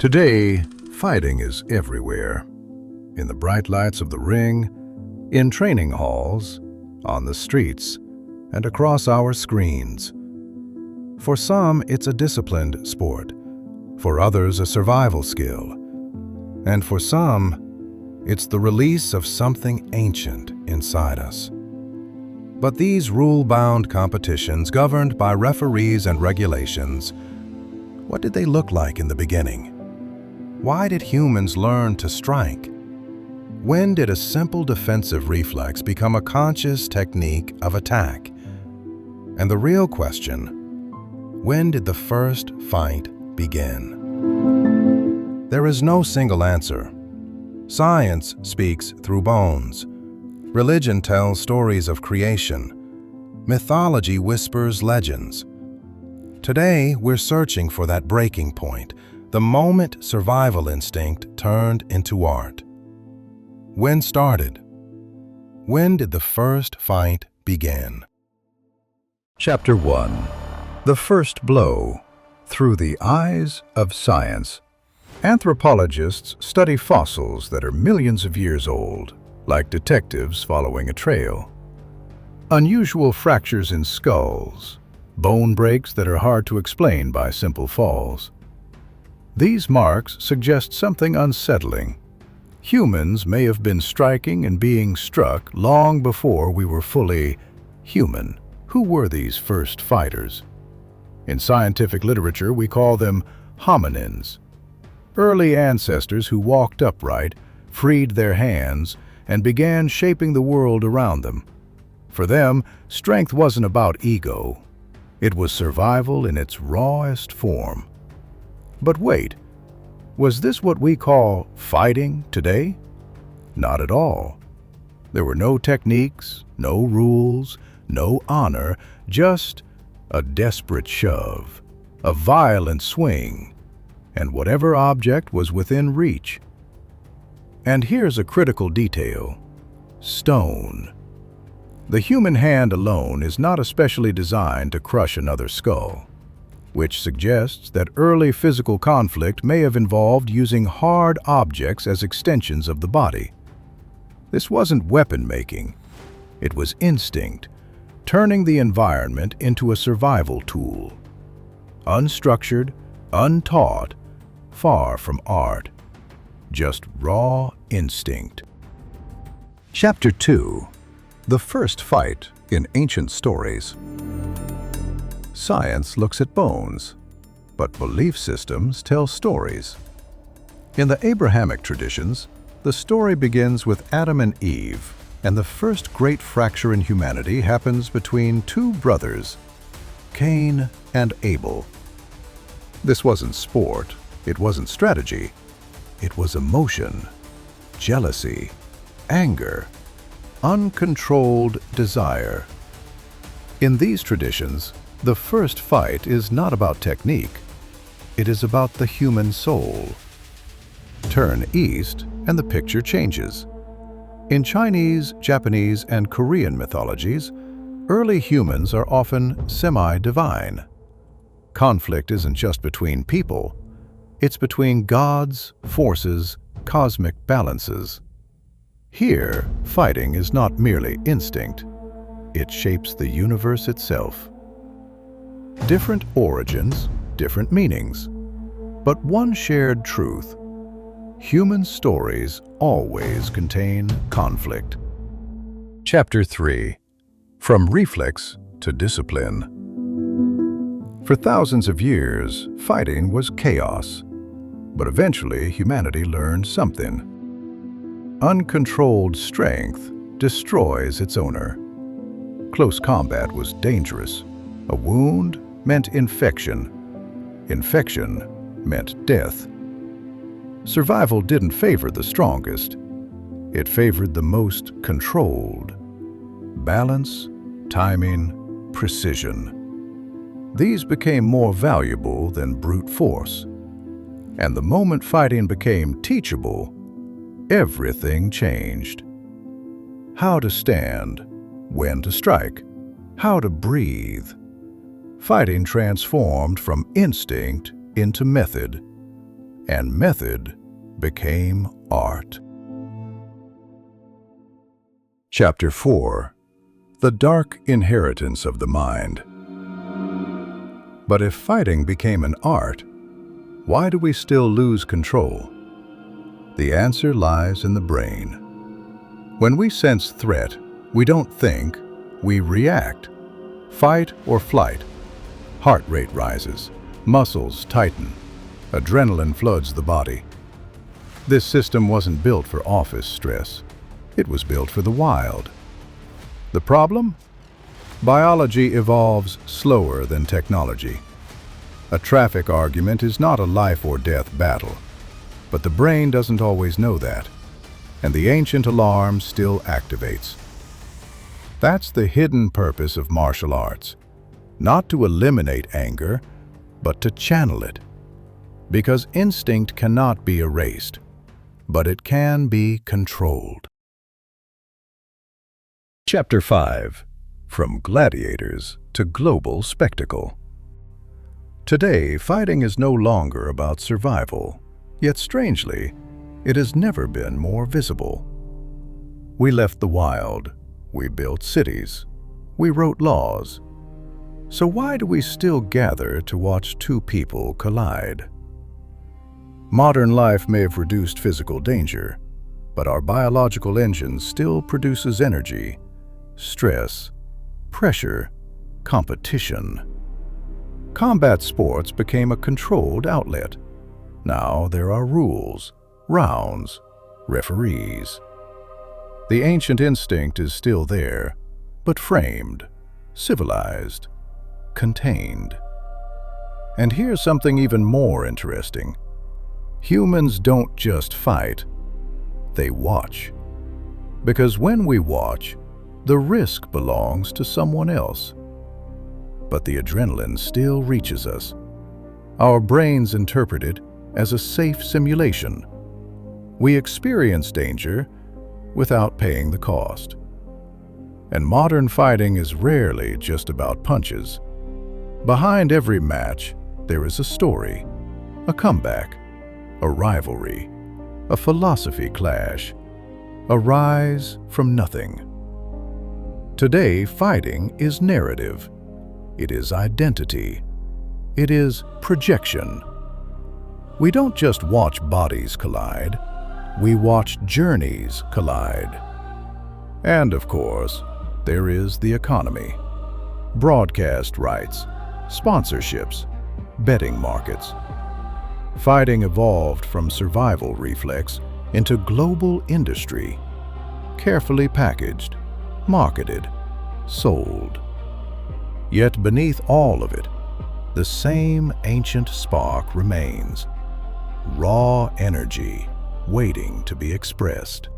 Today, fighting is everywhere. In the bright lights of the ring, in training halls, on the streets, and across our screens. For some, it's a disciplined sport. For others, a survival skill. And for some, it's the release of something ancient inside us. But these rule-bound competitions, governed by referees and regulations, what did they look like in the beginning? Why did humans learn to strike? When did a simple defensive reflex become a conscious technique of attack? And the real question, when did the first fight begin? There is no single answer. Science speaks through bones. Religion tells stories of creation. Mythology whispers legends. Today, we're searching for that breaking point, the moment survival instinct turned into art. When started? When did the first fight begin? Chapter 1. The First Blow. Through the Eyes of Science. Anthropologists study fossils that are millions of years old, like detectives following a trail. Unusual fractures in skulls, bone breaks that are hard to explain by simple falls. These marks suggest something unsettling. Humans may have been striking and being struck long before we were fully human. Who were these first fighters? In scientific literature, we call them hominids. Early ancestors who walked upright, freed their hands, and began shaping the world around them. For them, strength wasn't about ego. It was survival in its rawest form. But wait, was this what we call fighting today? Not at all. There were no techniques, no rules, no honor, just a desperate shove, a violent swing, and whatever object was within reach. And here's a critical detail: stone. The human hand alone is not especially designed to crush another skull, which suggests that early physical conflict may have involved using hard objects as extensions of the body. This wasn't weapon making. It was instinct, turning the environment into a survival tool. Unstructured, untaught, far from art. Just raw instinct. Chapter 2. The First Fight in Ancient Stories. Science looks at bones, but belief systems tell stories. In the Abrahamic traditions, the story begins with Adam and Eve, and the first great fracture in humanity happens between two brothers, Cain and Abel. This wasn't sport, it wasn't strategy, it was emotion, jealousy, anger, uncontrolled desire. In these traditions, the first fight is not about technique, it is about the human soul. Turn east and the picture changes. In Chinese, Japanese, and Korean mythologies, early humans are often semi-divine. Conflict isn't just between people, it's between gods, forces, cosmic balances. Here, fighting is not merely instinct, it shapes the universe itself. Different origins, different meanings, but one shared truth: human stories always contain conflict. Chapter 3. From Reflex to Discipline. For thousands of years, fighting was chaos, but eventually humanity learned something. Uncontrolled strength destroys its owner. Close combat was dangerous. A wound meant infection. Infection meant death. Survival didn't favor the strongest. It favored the most controlled. Balance, timing, precision. These became more valuable than brute force. And the moment fighting became teachable, everything changed. How to stand, when to strike, how to breathe. Fighting transformed from instinct into method. and method became art. Chapter 4. The Dark Inheritance of the Mind. But if fighting became an art, why do we still lose control? The answer lies in the brain. When we sense threat, we don't think, we react. Fight or flight. Heart rate rises, muscles tighten, adrenaline floods the body. This system wasn't built for office stress. It was built for the wild. The problem? Biology evolves slower than technology. A traffic argument is not a life or death battle, but the brain doesn't always know that, and the ancient alarm still activates. That's the hidden purpose of martial arts, not to eliminate anger, but to channel it. Because instinct cannot be erased, but it can be controlled. Chapter 5. From gladiators to global spectacle. Today, fighting is no longer about survival, yet strangely, it has never been more visible. We left the wild, we built cities, we wrote laws. So why do we still gather to watch two people collide? Modern life may have reduced physical danger, but our biological engine still produces energy, stress, pressure, competition. Combat sports became a controlled outlet. Now there are rules, rounds, referees. The ancient instinct is still there, but framed, civilized, contained. And here's something even more interesting. Humans don't just fight, they watch. Because when we watch, the risk belongs to someone else. But the adrenaline still reaches us. Our brains interpret it as a safe simulation. We experience danger without paying the cost. And modern fighting is rarely just about punches. Behind every match, there is a story, a comeback, a rivalry, a philosophy clash, a rise from nothing. Today, fighting is narrative. It is identity. It is projection. We don't just watch bodies collide, we watch journeys collide. And of course, there is the economy. Broadcast rights, sponsorships, betting markets. Fighting evolved from survival reflex into global industry, carefully packaged, marketed, sold. Yet beneath all of it, the same ancient spark remains, raw energy waiting to be expressed.